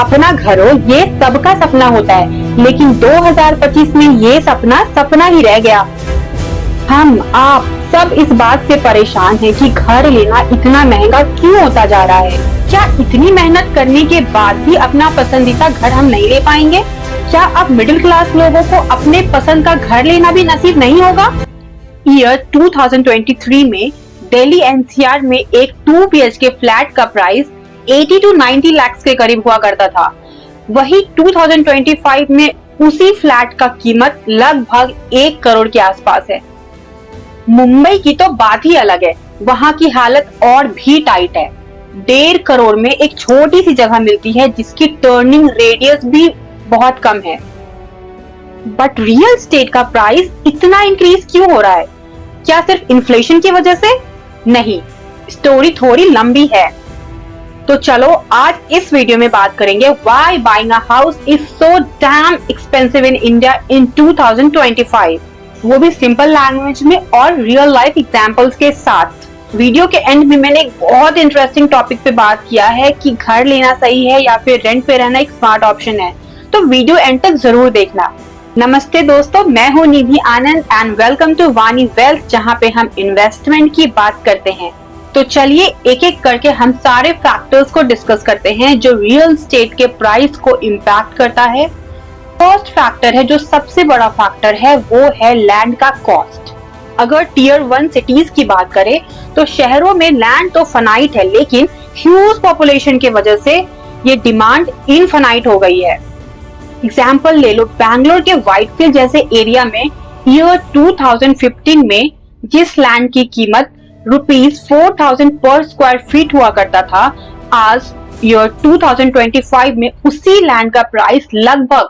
अपना घर हो, ये सबका सपना होता है, लेकिन 2025 में ये सपना सपना ही रह गया। हम आप सब इस बात से परेशान हैं कि घर लेना इतना महंगा क्यों होता जा रहा है। क्या इतनी मेहनत करने के भी भी अपना पसंदीदा घर हम नहीं ले पाएंगे? क्या अब मिडिल क्लास लोगों को अपने पसंद का घर लेना भी नसीब नहीं होगा? ईयर 2023 में दिल्ली एनसीआर में एक 2 BHK फ्लैट का प्राइस 80 to 90 लाख के करीब हुआ करता था। वही 2025 में उसी फ्लैट का कीमत लगभग 1 करोड़ के आसपास है। मुंबई की तो बात ही अलग है, वहां की हालत और भी टाइट है। 1.5 करोड़ में एक छोटी सी जगह मिलती है जिसकी टर्निंग रेडियस भी बहुत कम है। बट रियल एस्टेट का प्राइस इतना इंक्रीज क्यों हो रहा है? क्या सिर्फ इन्फ्लेशन की वजह से? नहीं, स्टोरी थोड़ी लंबी है। तो चलो आज इस वीडियो में बात करेंगे why buying a house is so damn expensive in India in 2025, वो भी सिंपल लैंग्वेज में और रियल लाइफ एग्जांपल्स के साथ। वीडियो के एंड में मैंने एक बहुत इंटरेस्टिंग टॉपिक पे बात किया है कि घर लेना सही है या फिर रेंट पे रहना एक स्मार्ट ऑप्शन है, तो वीडियो एंड तक जरूर देखना। नमस्ते दोस्तों, मैं हूँ निधि आनंद एंड वेलकम टू वानी वेल्थ, जहाँ पे हम इन्वेस्टमेंट की बात करते हैं। तो चलिए एक एक करके हम सारे फैक्टर्स को डिस्कस करते हैं जो रियल एस्टेट के प्राइस को इम्पैक्ट करता है। फर्स्ट फैक्टर है, जो सबसे बड़ा फैक्टर है, वो है लैंड का कॉस्ट। अगर टीयर 1 सिटीज की बात करें तो शहरों में लैंड तो फनाइट है, लेकिन ह्यूज पॉपुलेशन की वजह से ये डिमांड इनफाइनाइट हो गई है। एग्जाम्पल ले लो, बैंगलोर के व्हाइटफील्ड जैसे एरिया में ईयर 2015 में जिस लैंड की कीमत ₹4,000 पर स्क्वायर फीट हुआ करता था, आज ईयर 2025 में उसी लैंड का प्राइस लगभग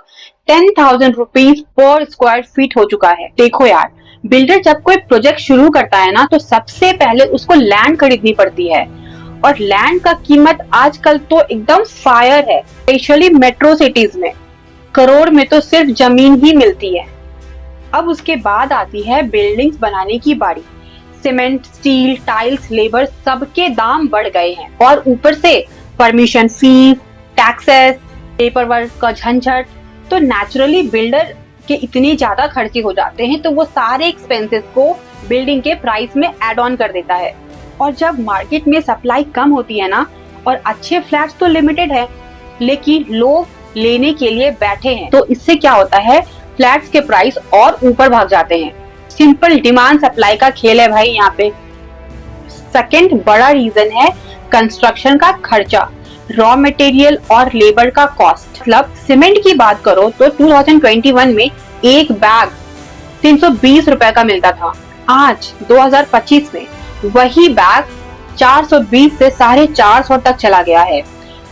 ₹10,000 पर स्क्वायर फीट हो चुका है। देखो यार, बिल्डर जब कोई प्रोजेक्ट शुरू करता है ना, तो सबसे पहले उसको लैंड खरीदनी पड़ती है, और लैंड का कीमत आजकल तो एकदम फायर है, स्पेशली मेट्रो सिटीज में। करोड़ में तो सिर्फ जमीन ही मिलती है। अब उसके बाद आती है बिल्डिंग्स बनाने की बारी। सीमेंट, स्टील, टाइल्स, लेबर सबके दाम बढ़ गए हैं, और ऊपर से permission fees, taxes, paper work का झंझट, तो नेचुरली बिल्डर के इतने ज्यादा खर्चे हो जाते हैं, तो वो सारे एक्सपेंसेस को बिल्डिंग के प्राइस में ऐड ऑन कर देता है। और जब मार्केट में सप्लाई कम होती है ना, और अच्छे फ्लैट्स तो लिमिटेड है, लेकिन लोग लेने के लिए बैठे हैं, तो इससे क्या होता है, फ्लैट्स के प्राइस और ऊपर भाग जाते हैं। सिंपल डिमांड सप्लाई का खेल है भाई यहाँ पे। सेकंड बड़ा रीजन है कंस्ट्रक्शन का खर्चा, रॉ मटेरियल और लेबर का कॉस्ट। मतलब सीमेंट की बात करो तो 2021 में एक बैग 320 रुपए का मिलता था। आज 2025 में वही बैग 420 से 450 तक चला गया है।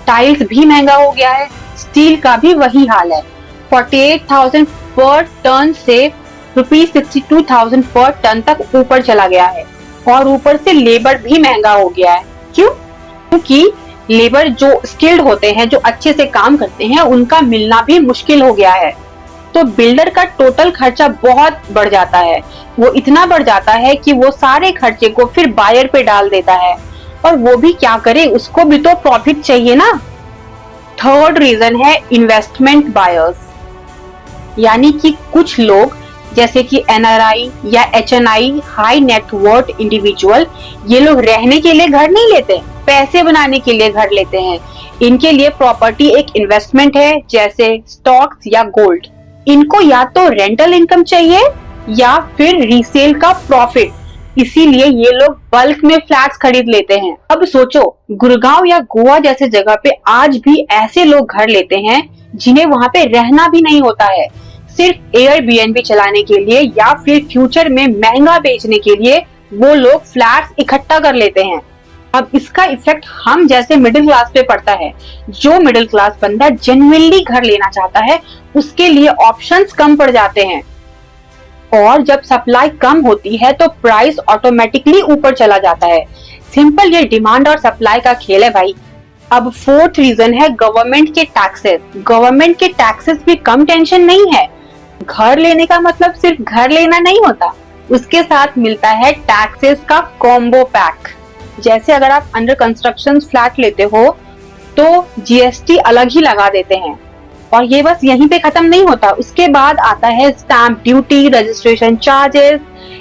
टाइल्स भी महंगा हो गया है, स्टील का भी वही हाल है। 48,000 पर टन से ₹62,000 पर टन तक ऊपर चला गया है, और ऊपर से लेबर भी महंगा हो गया है। क्यों? क्योंकि लेबर जो स्किल्ड होते हैं, जो अच्छे से काम करते हैं, उनका मिलना भी मुश्किल हो गया है। तो बिल्डर का टोटल खर्चा बहुत बढ़ जाता है। वो इतना बढ़ जाता है कि वो सारे खर्चे को फिर बायर पे डाल देता है, और वो भी क्या करे, उसको भी तो प्रॉफिट चाहिए ना। थर्ड रीजन है इन्वेस्टमेंट बायर्स, यानी कि कुछ लोग जैसे कि NRI या HNI, हाई नेटवर्थ इंडिविजुअल, ये लोग रहने के लिए घर नहीं लेते, पैसे बनाने के लिए घर लेते हैं। इनके लिए प्रॉपर्टी एक इन्वेस्टमेंट है, जैसे स्टॉक्स या गोल्ड। इनको या तो रेंटल इनकम चाहिए या फिर रीसेल का प्रॉफिट, इसीलिए ये लोग बल्क में फ्लैट्स खरीद लेते हैं। अब सोचो, गुड़गांव या गोवा जैसे जगह पे आज भी ऐसे लोग घर लेते हैं जिन्हें वहां पे रहना भी नहीं होता है, सिर्फ एयरबीएनबी चलाने के लिए या फिर फ्यूचर में महंगा बेचने के लिए वो लोग फ्लैट्स इकट्ठा कर लेते हैं। अब इसका इफेक्ट हम जैसे मिडिल क्लास पे पड़ता है। जो मिडिल क्लास बंदा जेन्युइनली घर लेना चाहता है, उसके लिए ऑप्शंस कम पड़ जाते हैं, और जब सप्लाई कम होती है तो प्राइस ऑटोमेटिकली ऊपर चला जाता है। सिंपल ये डिमांड और सप्लाई का खेल है भाई। अब फोर्थ रीजन है गवर्नमेंट के टैक्सेस। गवर्नमेंट के टैक्सेस भी कम टेंशन नहीं है। घर लेने का मतलब सिर्फ घर लेना नहीं होता, उसके साथ मिलता है टैक्सेस का कॉम्बो पैक। जैसे अगर आप अंडर कंस्ट्रक्शन फ्लैट लेते हो तो जीएसटी अलग ही लगा देते हैं। और ये बस यहीं पे खत्म नहीं होता, उसके बाद आता है stamp duty, registration charges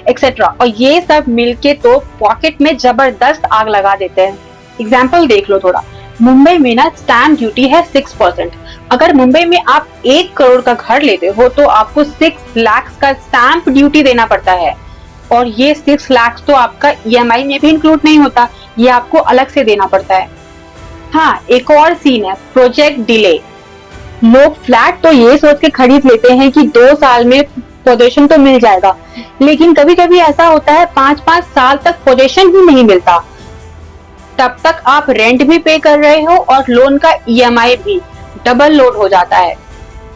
etcetera, और ये सब मिलके तो पॉकेट में जबरदस्त आग लगा देते हैं। एग्जाम्पल देख लो थोड़ा, मुंबई में ना स्टैंप ड्यूटी है 6%। अगर मुंबई में आप 1 करोड़ का घर लेते हो तो आपको 6 लाख का स्टैंप ड्यूटी देना पड़ता है, और ये 6 लाख तो आपका ईएमआई में भी इंक्लूड नहीं होता, ये आपको अलग से देना पड़ता है। हाँ, एक और सीन है प्रोजेक्ट डिले। लोग फ्लैट तो ये सोच के खरीद लेते हैं कि 2 साल में पोजीशन तो मिल जाएगा, लेकिन कभी कभी ऐसा होता है 5-5 साल तक पोजीशन ही नहीं मिलता। तब तक आप रेंट भी पे कर रहे हो और लोन का ईएमआई भी डबल लोड हो जाता है।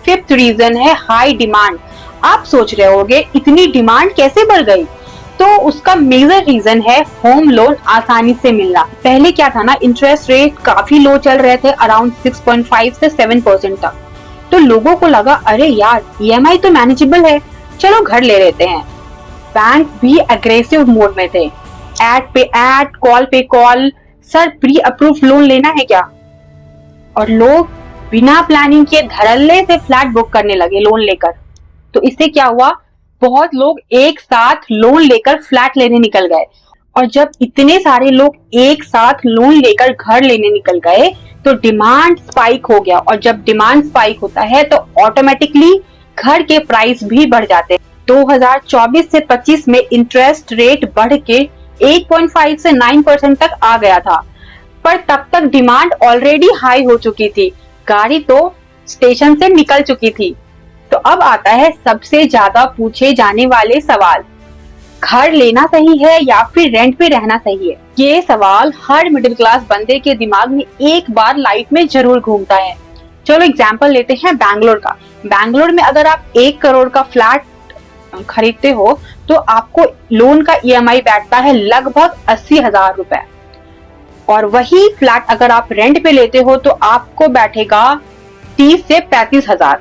5th रीजन है हाई डिमांड। आप सोच रहे होगे इतनी डिमांड कैसे बढ़ गई, तो उसका मेजर रीजन है होम लोन आसानी से मिलना। पहले क्या था ना, इंटरेस्ट रेट काफी लो चल रहे थे, अराउंड 6.5 से 7% तक। तो लोगों को लगा अरे यार ईएमआई तो मैनेजेबल है, चलो घर ले लेते हैं। बैंक भी अग्रेसिव मोड में थे, एड पे एड, कॉल पे call, sir pre approve loan लेना है क्या, और लोग बिना प्लानिंग के धड़ल्ले से फ्लैट बुक करने लगे लोन लेकर। तो इससे क्या हुआ, बहुत लोग एक साथ लोन लेकर फ्लैट लेने निकल गए, और जब इतने सारे लोग एक साथ लोन लेकर घर लेने निकल गए तो डिमांड स्पाइक हो गया, और जब डिमांड स्पाइक होता है तो ऑटोमेटिकली घर के प्राइस भी बढ़ जाते हैं। 2024 से 25 में इंटरेस्ट रेट बढ़ के 8.5 से 9% तक आ गया था, पर तब तक डिमांड ऑलरेडी हाई हो चुकी थी, गाड़ी तो स्टेशन से निकल चुकी थी। तो अब आता है सबसे ज्यादा पूछे जाने वाले सवाल, घर लेना सही है या फिर रेंट पे रहना सही है। ये सवाल हर मिडिल क्लास बंदे के दिमाग में एक बार लाइफ में जरूर घूमता है। चलो एग्जांपल लेते हैं बैंगलोर का। बैंगलोर में अगर आप 1 करोड़ का फ्लैट खरीदते हो तो आपको लोन का ईएमआई बैठता है लगभग 80,000 रुपए, और वही फ्लैट अगर आप रेंट पे लेते हो तो आपको बैठेगा 30 से 35,000।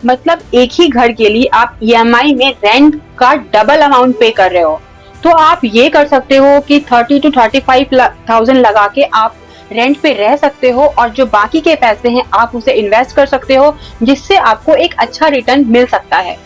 मतलब एक ही घर के लिए आप ईएमआई में रेंट का डबल अमाउंट पे कर रहे हो। तो आप ये कर सकते हो कि 30 to 35,000 लगा के आप रेंट पे रह सकते हो, और जो बाकी के पैसे हैं आप उसे इन्वेस्ट कर सकते हो, जिससे आपको एक अच्छा रिटर्न मिल सकता है।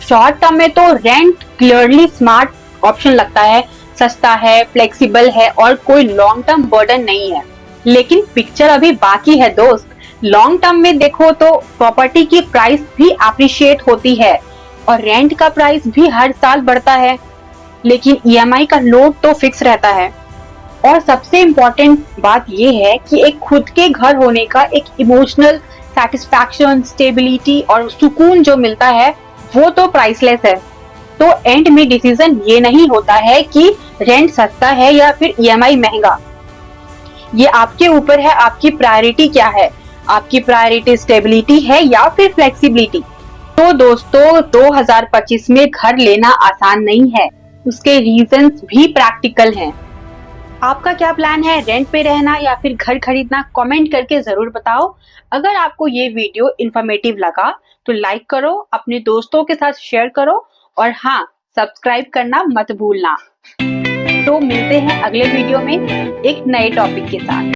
शॉर्ट टर्म में तो रेंट क्लियरली स्मार्ट ऑप्शन लगता है, सस्ता है, फ्लेक्सिबल है और कोई लॉन्ग टर्म बर्डन नहीं है। लेकिन पिक्चर अभी बाकी है दोस्त। लॉन्ग टर्म में देखो तो प्रॉपर्टी की प्राइस भी अप्रिशिएट होती है और रेंट का प्राइस भी हर साल बढ़ता है, लेकिन ईएमआई का लोड तो फिक्स रहता है। और सबसे इम्पोर्टेंट बात यह है कि एक खुद के घर होने का एक इमोशनल सेटिस्फैक्शन, स्टेबिलिटी और सुकून जो मिलता है वो तो प्राइसलेस है। तो एंड में डिसीजन ये नहीं होता है कि रेंट सस्ता है या फिर ईएमआई महंगा। ये आपके ऊपर है, आपकी प्रायोरिटी क्या है। आपकी प्रायोरिटी स्टेबिलिटी है या फिर फ्लेक्सिबिलिटी। तो दोस्तों 2025 में घर लेना आसान नहीं है, उसके रीजंस भी प्रैक्टिकल हैं। आपका क्या प्लान है, रेंट पे रहना या फिर घर खरीदना? कमेंट करके जरूर बताओ। अगर आपको ये वीडियो इंफॉर्मेटिव लगा तो लाइक करो, अपने दोस्तों के साथ शेयर करो, और हाँ, सब्सक्राइब करना मत भूलना। तो मिलते हैं अगले वीडियो में एक नए टॉपिक के साथ।